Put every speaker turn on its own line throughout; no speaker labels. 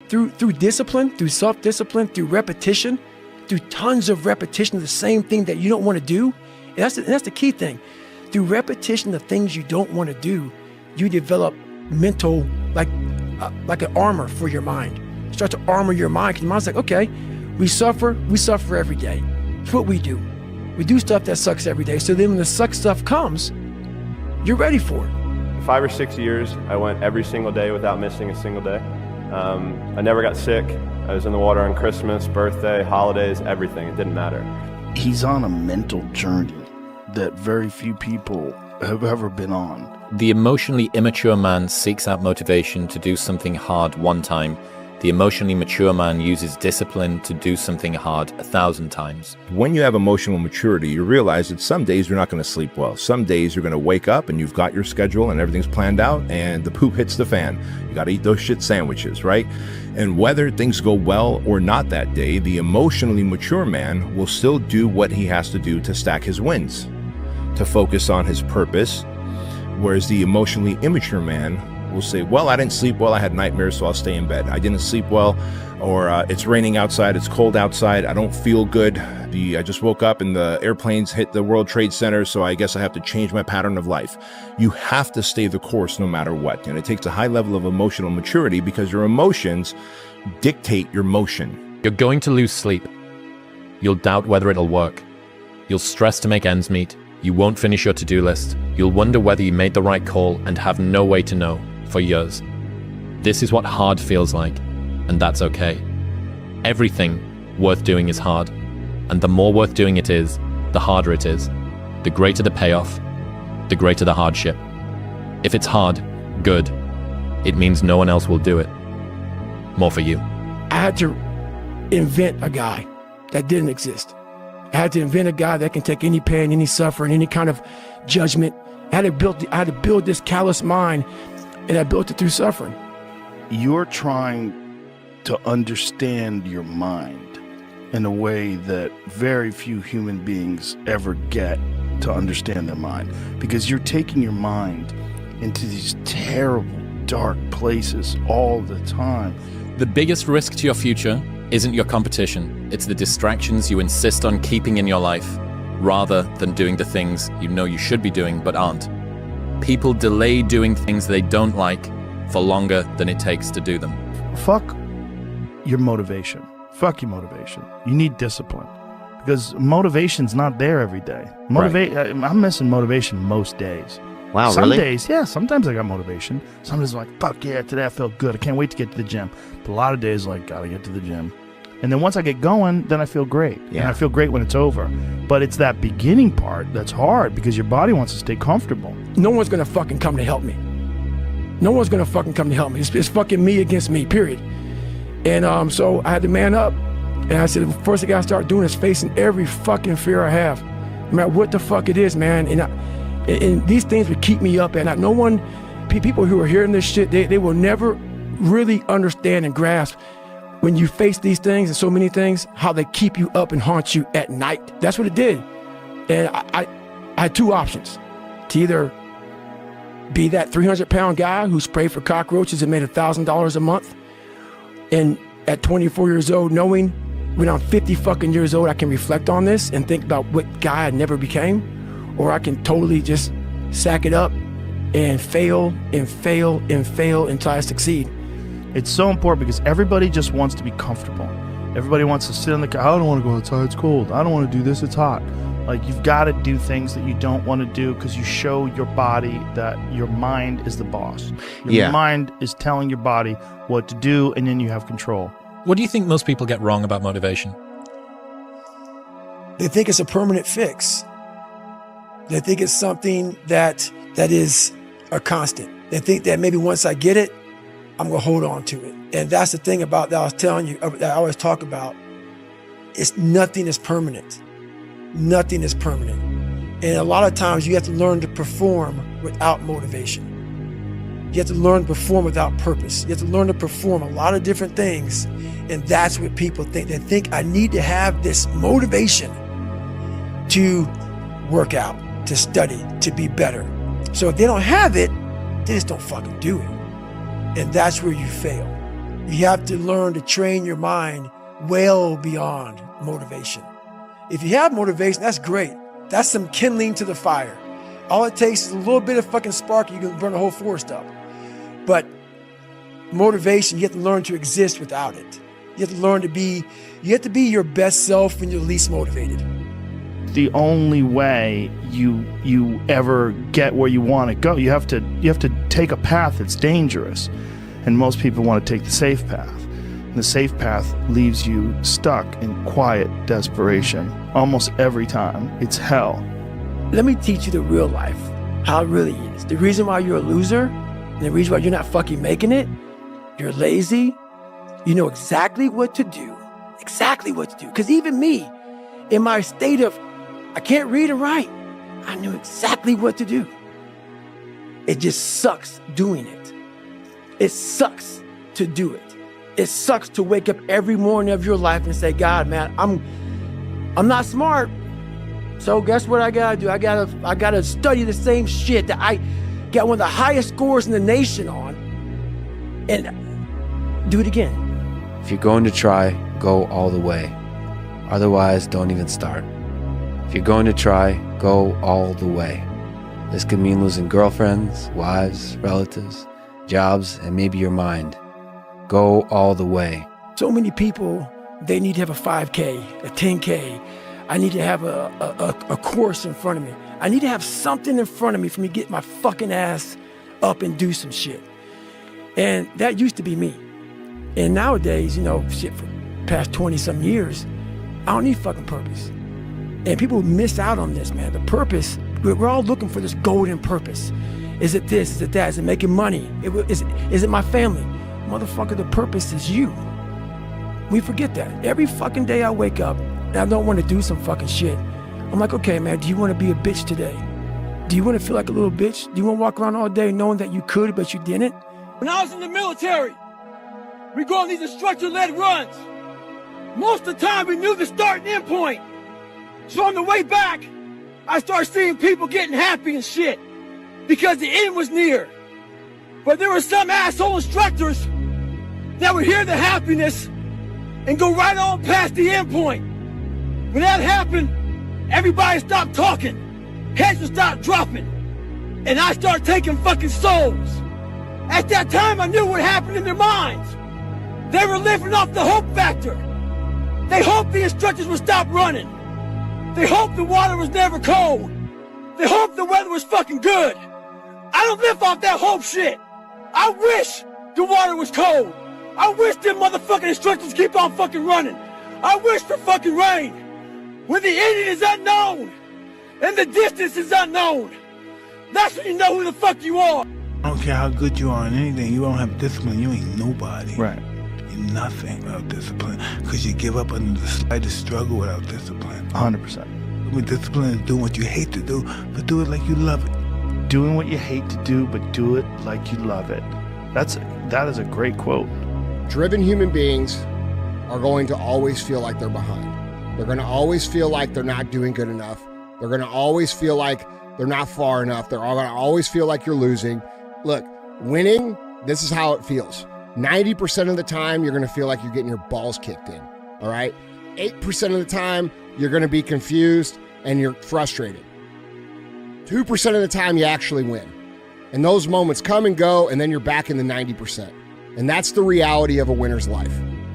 through discipline, through self-discipline, through repetition, through tons of repetition of the same thing that you don't want to do. And that's the key thing. Through repetition of things you don't want to do, you develop mental, like an armor for your mind. You start to armor your mind, because your mind's like, okay, we suffer every day. It's what we do. We do stuff that sucks every day. So then when the suck stuff comes, you're ready for it.
5 or 6 years, I went every single day without missing a single day. I never got sick. I was in the water on Christmas, birthday, holidays, everything. It didn't matter.
He's on a mental journey that very few people have ever been on.
The emotionally immature man seeks out motivation to do something hard one time. The emotionally mature man uses discipline to do something hard 1,000 times.
When you have emotional maturity, you realize that some days you're not going to sleep well. Some days you're going to wake up and you've got your schedule and everything's planned out and the poop hits the fan. You got to eat those shit sandwiches, right? And whether things go well or not that day, the emotionally mature man will still do what he has to do to stack his wins, to focus on his purpose. Whereas the emotionally immature man will say, well, I didn't sleep well, I had nightmares, so I'll stay in bed. I didn't sleep well, or it's raining outside, it's cold outside, I don't feel good. I just woke up and the airplanes hit the World Trade Center, so I guess I have to change my pattern of life. You have to stay the course no matter what. And it takes a high level of emotional maturity because your emotions dictate your motion.
You're going to lose sleep. You'll doubt whether it'll work. You'll stress to make ends meet. You won't finish your to-do list. You'll wonder whether you made the right call and have no way to know for years. This is what hard feels like, and that's okay. Everything worth doing is hard, and the more worth doing it is, the harder it is. The greater the payoff, the greater the hardship. If it's hard, good. It means no one else will do it. More for you.
I had to invent a guy that didn't exist. I had to invent a guy that can take any pain, any suffering, any kind of judgment. I had to build this callous mind, and I built it through suffering.
You're trying to understand your mind in a way that very few human beings ever get to understand their mind, because you're taking your mind into these terrible, dark places all the time.
The biggest risk to your future isn't your competition. It's the distractions you insist on keeping in your life, rather than doing the things you know you should be doing but aren't. People delay doing things they don't like for longer than it takes to do them.
Fuck your motivation. Fuck your motivation. You need discipline, because motivation's not there every day. I'm missing motivation most days.
Wow,
Some
really?
days, yeah, sometimes I got motivation. Some days I'm like, fuck yeah, today I felt good. I can't wait to get to the gym. But a lot of days like, gotta get to the gym. And then once I get going, then I feel great.
Yeah.
And I feel great when it's over. But it's that beginning part that's hard, because your body wants to stay comfortable.
No one's gonna fucking come to help me. No one's gonna fucking come to help me. It's fucking me against me, period. And so I had to man up. And I said, the first thing I gotta start doing is facing every fucking fear I have. No matter what the fuck it is, man. And these things would keep me up at night. No one, people who are hearing this shit, they will never really understand and grasp when you face these things and so many things, how they keep you up and haunt you at night. That's what it did. And I had two options: to either be that 300-pound guy who sprayed for cockroaches and made $1,000 a month, and at 24 years old, knowing when I'm 50 fucking years old, I can reflect on this and think about what guy I never became, or I can totally just sack it up and fail and fail and fail until I succeed.
It's so important, because everybody just wants to be comfortable. Everybody wants to sit in the car. I don't want to go outside, it's cold. I don't want to do this, it's hot. Like, you've got to do things that you don't want to do, because you show your body that your mind is the boss. Your mind is telling your body what to do, and then you have control.
What do you think most people get wrong about motivation?
They think it's a permanent fix. They think it's something that is a constant. They think that maybe once I get it, I'm gonna hold on to it. And that's the thing about that I was telling you, that I always talk about. Nothing is permanent. Nothing is permanent. And a lot of times you have to learn to perform without motivation. You have to learn to perform without purpose. You have to learn to perform a lot of different things. And that's what people think. They think I need to have this motivation to work out, to study, to be better. So if they don't have it, they just don't fucking do it. And that's where you fail. You have to learn to train your mind well beyond motivation. If you have motivation, that's great. That's some kindling to the fire. All it takes is a little bit of fucking spark, you can burn a whole forest up. But motivation, you have to learn to exist without it. You have to be your best self when you're least motivated.
The only way you ever get where you want to go, you have to take a path that's dangerous. And most people want to take the safe path. And the safe path leaves you stuck in quiet desperation almost every time. It's hell.
Let me teach you the real life, how it really is. The reason why you're a loser, and the reason why you're not fucking making it, you're lazy, you know exactly what to do. Exactly what to do. Because even me, in my state of, I can't read and write, I knew exactly what to do. It just sucks doing it. It sucks to do it. It sucks to wake up every morning of your life and say, God, man, I'm not smart. So guess what I gotta do? I gotta study the same shit that I got one of the highest scores in the nation on and do it again.
If you're going to try, go all the way. Otherwise, don't even start. If you're going to try, go all the way. This could mean losing girlfriends, wives, relatives, jobs, and maybe your mind. Go all the way.
So many people, they need to have a 5K, a 10K. I need to have a course in front of me. I need to have something in front of me for me to get my fucking ass up and do some shit. And that used to be me. And nowadays, you know, shit, for the past 20-some years, I don't need fucking purpose. And people miss out on this, man. The purpose, we're all looking for this golden purpose. Is it this? Is it that? Is it making money? Is it my family? Motherfucker, the purpose is you. We forget that. Every fucking day I wake up and I don't want to do some fucking shit. I'm like, okay, man, do you want to be a bitch today? Do you want to feel like a little bitch? Do you want to walk around all day knowing that you could, but you didn't?
When I was in the military, we go on these instructor-led runs. Most of the time, we knew the start and end point. So on the way back, I started seeing people getting happy and shit because the end was near. But there were some asshole instructors that would hear the happiness and go right on past the end point. When that happened, everybody stopped talking. Heads would stop dropping. And I started taking fucking souls. At that time, I knew what happened in their minds. They were living off the hope factor. They hoped the instructors would stop running. They hoped the water was never cold. They hoped the weather was fucking good. I don't live off that hope shit. I wish the water was cold. I wish them motherfucking instructors keep on fucking running. I wish for fucking rain. When the ending is unknown and the distance is unknown, that's when you know who the fuck you are.
I don't care how good you are in anything, you don't have discipline, you ain't nobody.
Right.
You're nothing without discipline, because you give up under the slightest struggle without discipline.
100%.
I mean, discipline is doing what you hate to do, but do it like you love it.
Doing what you hate to do, but do it like you love it. That is a great quote.
Driven human beings are going to always feel like they're behind. They're going to always feel like they're not doing good enough. They're going to always feel like they're not far enough. They're going to always feel like you're losing. Look, winning, this is how it feels. 90% of the time, you're going to feel like you're getting your balls kicked in, all right? 8% of the time, you're going to be confused and you're frustrated. 2% of the time, you actually win. And those moments come and go, and then you're back in the 90%. And that's the reality of a winner's life.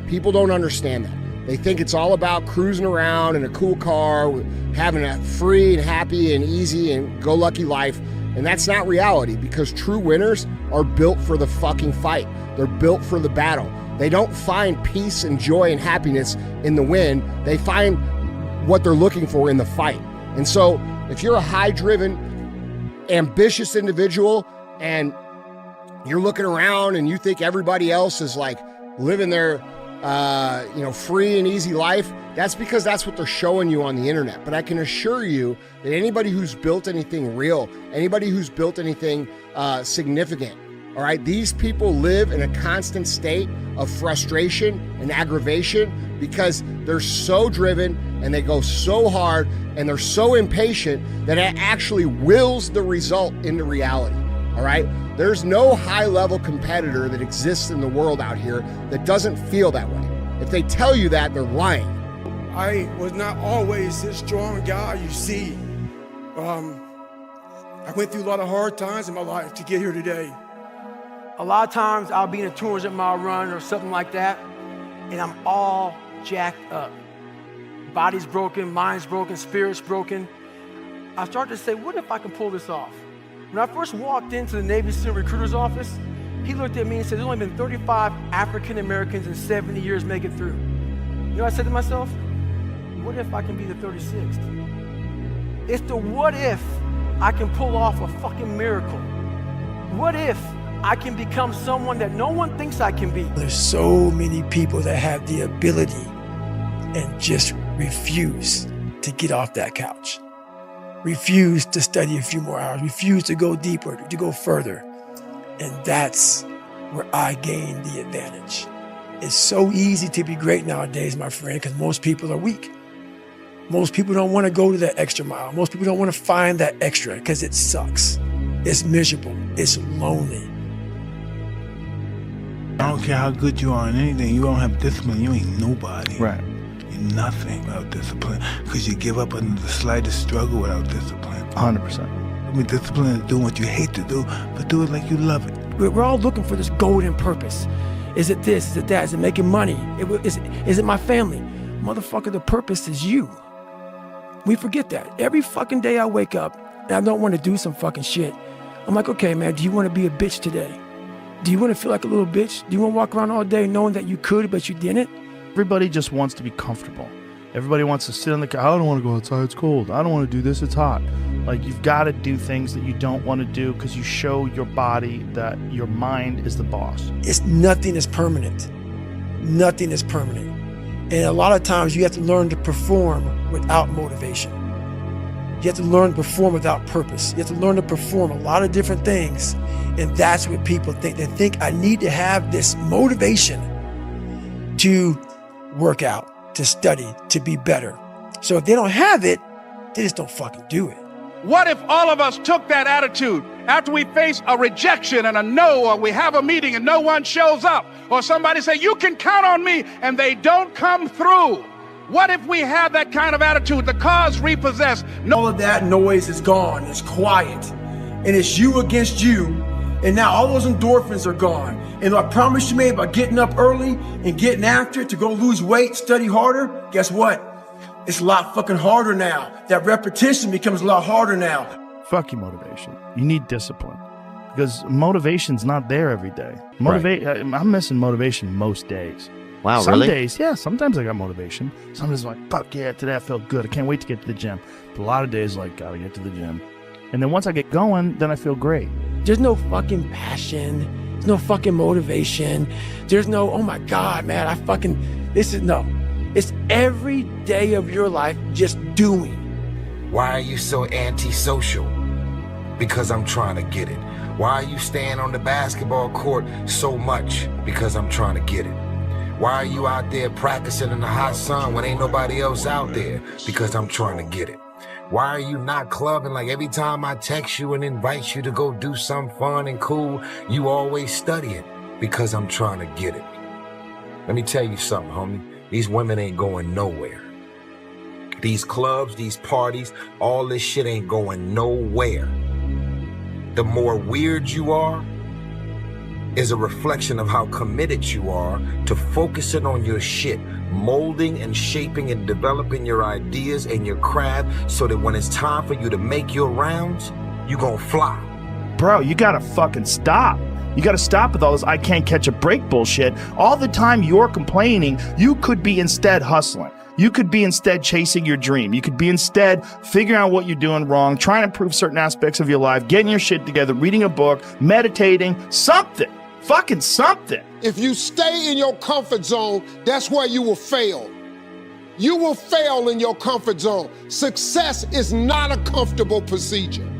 People don't understand that. They think it's all about cruising around in a cool car, having a free and happy and easy and go-lucky life. And that's not reality, because true winners are built for the fucking fight. They're built for the battle. They don't find peace and joy and happiness in the win. They find what they're looking for in the fight. And so if you're a high-driven, ambitious individual and you're looking around and you think everybody else is like living their free and easy life, that's because that's what they're showing you on the internet. But I can assure you that anybody who's built anything real, anybody who's built anything significant, all right, these people live in a constant state of frustration and aggravation because they're so driven and they go so hard and they're so impatient that it actually wills the result into reality. All all right? There's no high-level competitor that exists in the world out here that doesn't feel that way. If they tell you that, they're lying.
I was not always this strong guy you see. I went through a lot of hard times in my life to get here today. A lot of times I'll be in a 200-mile run or something like that, and I'm all jacked up. Body's broken, mind's broken, spirit's broken. I started to say, what if I can pull this off? When I first walked into the Navy SEAL recruiter's office, he looked at me and said, there's only been 35 African Americans in 70 years make it through. You know what I said to myself? What if I can be the 36th? It's the what if I can pull off a fucking miracle. What if I can become someone that no one thinks I can be? There's so many people that have the ability and just refuse to get off that couch. Refuse to study a few more hours. Refuse to go deeper, to go further. And that's where I gain the advantage. It's so easy to be great nowadays, my friend, because most people are weak. Most people don't want to go to that extra mile. Most people don't want to find that extra because it sucks. It's miserable. It's lonely.
I don't care how good you are in anything. You don't have discipline. You ain't nobody.
Right.
You're nothing without discipline because you give up under the slightest struggle without discipline.
100%.
I mean, discipline is doing what you hate to do, but do it like you love it.
We're all looking for this golden purpose. Is it this? Is it that? Is it making money? Is it my family? Motherfucker, the purpose is you. We forget that. Every fucking day I wake up and I don't want to do some fucking shit. I'm like, okay, man, do you want to be a bitch today? Do you want to feel like a little bitch? Do you want to walk around all day knowing that you could, but you didn't?
Everybody just wants to be comfortable. Everybody wants to sit on the couch. I don't want to go outside, it's cold. I don't want to do this, it's hot. Like, you've got to do things that you don't want to do because you show your body that your mind is the boss.
Nothing is permanent. Nothing is permanent. And a lot of times you have to learn to perform without motivation. You have to learn to perform without purpose. You have to learn to perform a lot of different things. And that's what people think. They think I need to have this motivation to work out, to study, to be better. So if they don't have it, they just don't fucking do it.
What if all of us took that attitude after we face a rejection and a no, or we have a meeting and no one shows up, or somebody say, you can count on me, and they don't come through? What if we have that kind of attitude? The car's repossessed.
All of that noise is gone. It's quiet. And it's you against you. And now all those endorphins are gone. And I promise you, man, by getting up early and getting after it to go lose weight, study harder, guess what? It's a lot fucking harder now. That repetition becomes a lot harder now.
Fuck your motivation. You need discipline. Because motivation's not there every day. I'm missing motivation most days.
Wow,
Some
really?
days, yeah, sometimes I got motivation. Sometimes I'm like, fuck yeah, today I felt good. I can't wait to get to the gym. But a lot of days, like, gotta get to the gym. And then once I get going, then I feel great.
There's no fucking passion. There's no fucking motivation. There's no, oh my God, man, no. It's every day of your life just doing.
Why are you so antisocial? Because I'm trying to get it. Why are you staying on the basketball court so much? Because I'm trying to get it. Why are you out there practicing in the hot sun when ain't nobody else out there? Because I'm trying to get it. Why are you not clubbing? Like every time I text you and invite you to go do something fun and cool, you always studying. Because I'm trying to get it. Let me tell you something, homie. These women ain't going nowhere. These clubs, these parties, all this shit ain't going nowhere. The more weird you are is a reflection of how committed you are to focusing on your shit, molding and shaping and developing your ideas and your craft so that when it's time for you to make your rounds, you gonna fly.
Bro, you gotta fucking stop. You gotta stop with all this I can't catch a break bullshit. All the time you're complaining, you could be instead hustling. You could be instead chasing your dream. You could be instead figuring out what you're doing wrong, trying to improve certain aspects of your life, getting your shit together, reading a book, meditating, something. Fucking something.
If you stay in your comfort zone, that's where you will fail. You will fail in your comfort zone. Success is not a comfortable procedure.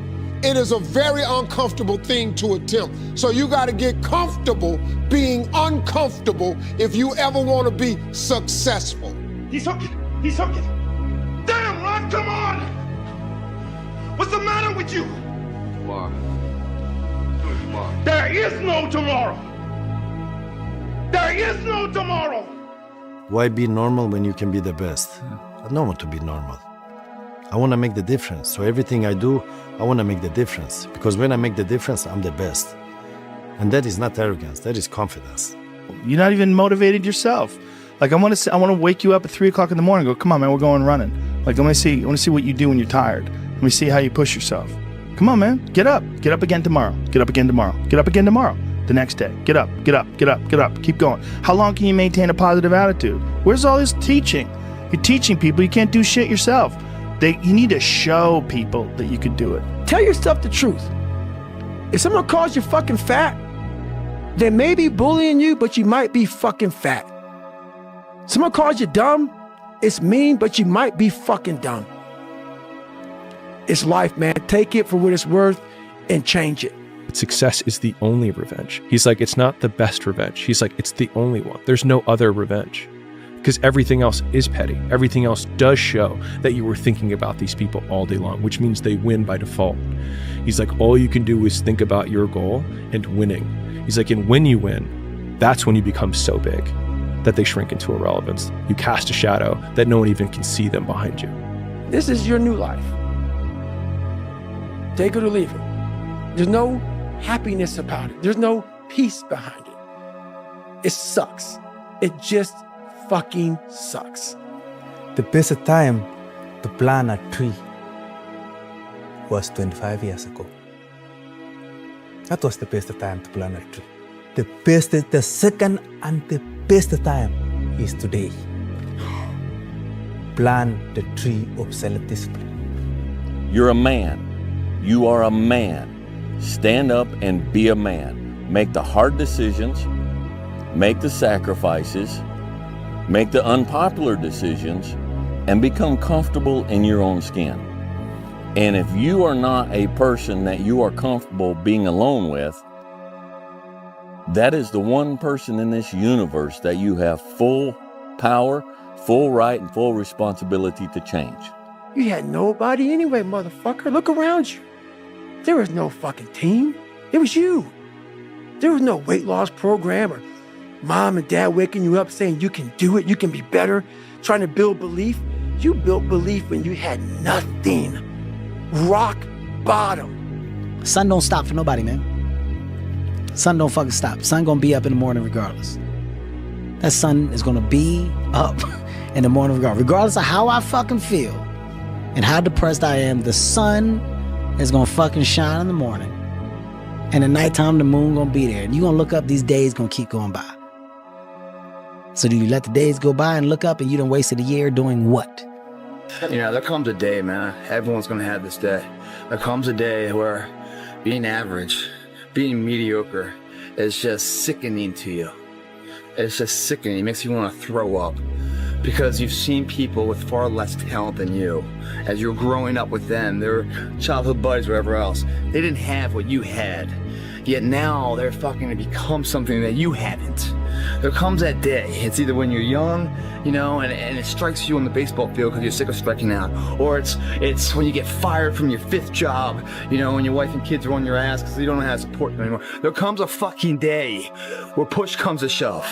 It is a very uncomfortable thing to attempt. So you got to get comfortable being uncomfortable if you ever want to be successful.
He's hooking. He's hooking. Damn, Ron, come on. What's the matter with you?
Why?
There is no tomorrow. There is no tomorrow.
Why be normal when you can be the best? I don't want to be normal. I want to make the difference. So everything I do, I want to make the difference. Because when I make the difference, I'm the best. And that is not arrogance, that is confidence.
You're not even motivated yourself. Like I want to wake you up at 3 o'clock in the morning and go, come on, man, we're going running. Like I want to see what you do when you're tired. Let me see how you push yourself. Come on, man, get up again tomorrow. Get up again tomorrow. Get up again tomorrow. The next day, get up. Keep going. How long can you maintain a positive attitude? Where's all this teaching? You're teaching people, you can't do shit yourself. You need to show people that you could do it.
Tell yourself the truth. If someone calls you fucking fat, they may be bullying you, but you might be fucking fat. Someone calls you dumb, it's mean, but you might be fucking dumb. It's life, man. Take it for what it's worth and change it.
Success is the only revenge. He's like, it's not the best revenge. He's like, it's the only one. There's no other revenge. Because everything else is petty. Everything else does show that you were thinking about these people all day long, which means they win by default. He's like, all you can do is think about your goal and winning. He's like, and when you win, that's when you become so big that they shrink into irrelevance. You cast a shadow that no one even can see them behind you.
This is your new life. Take it or leave it. There's no happiness about it. There's no peace behind it. It sucks. It just fucking sucks.
The best time to plant a tree was 25 years ago. That was the best time to plant a tree. The second and the best time is today. Plant the tree of self-discipline.
You're a man. You are a man. Stand up and be a man. Make the hard decisions. Make the sacrifices. Make the unpopular decisions and become comfortable in your own skin. And if you are not a person that you are comfortable being alone with, that is the one person in this universe that you have full power, full right, and full responsibility to change.
You had nobody anyway, motherfucker. Look around you. There was no fucking team. It was you. There was no weight loss program or mom and dad waking you up saying you can do it, you can be better, trying to build belief. You built belief when you had nothing. Rock bottom.
Sun don't stop for nobody, man. Sun don't fucking stop. Sun gonna be up in the morning regardless. That sun is gonna be up in the morning regardless of how I fucking feel and how depressed I am. The sun is gonna fucking shine in the morning. And at nighttime, the moon gonna be there. And you gonna look up, these days gonna keep going by. So do you let the days go by and look up and you done wasted a year doing what?
You know, there comes a day, man. Everyone's gonna have this day. There comes a day where being average, being mediocre is just sickening to you. It's just sickening. It makes you want to throw up. Because you've seen people with far less talent than you. As you're growing up with them, their childhood buddies, whatever else, they didn't have what you had. Yet now they're fucking to become something that you haven't. There comes that day. It's either when you're young, you know, and it strikes you on the baseball field because you're sick of striking out. Or it's when you get fired from your 5th job, you know, when your wife and kids are on your ass because you don't know how to support them anymore. There comes a fucking day where push comes to shove.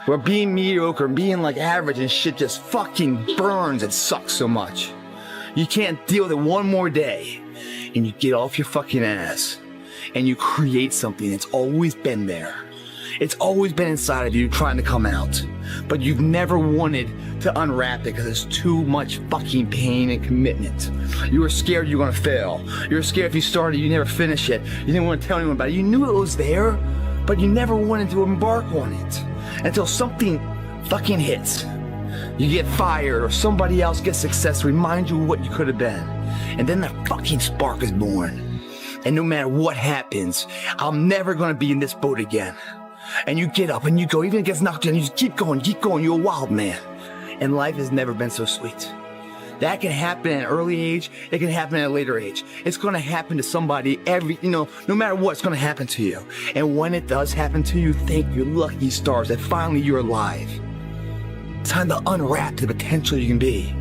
Where being mediocre and being like average and shit just fucking burns and sucks so much. You can't deal with it one more day. And you get off your fucking ass. And you create something that's always been there. It's always been inside of you trying to come out. But you've never wanted to unwrap it because it's too much fucking pain and commitment. You were scared you were gonna fail. You were scared if you started, you never finish it. You didn't want to tell anyone about it. You knew it was there, but you never wanted to embark on it. Until something fucking hits. You get fired or somebody else gets success, remind you of what you could have been. And then that fucking spark is born. And no matter what happens, I'm never gonna be in this boat again. And you get up and you go, even if it gets knocked down, you just keep going, you're a wild man. And life has never been so sweet. That can happen at an early age, it can happen at a later age. It's gonna happen to somebody no matter what, it's gonna happen to you. And when it does happen to you, thank your lucky stars that finally you're alive. Time to unwrap the potential you can be.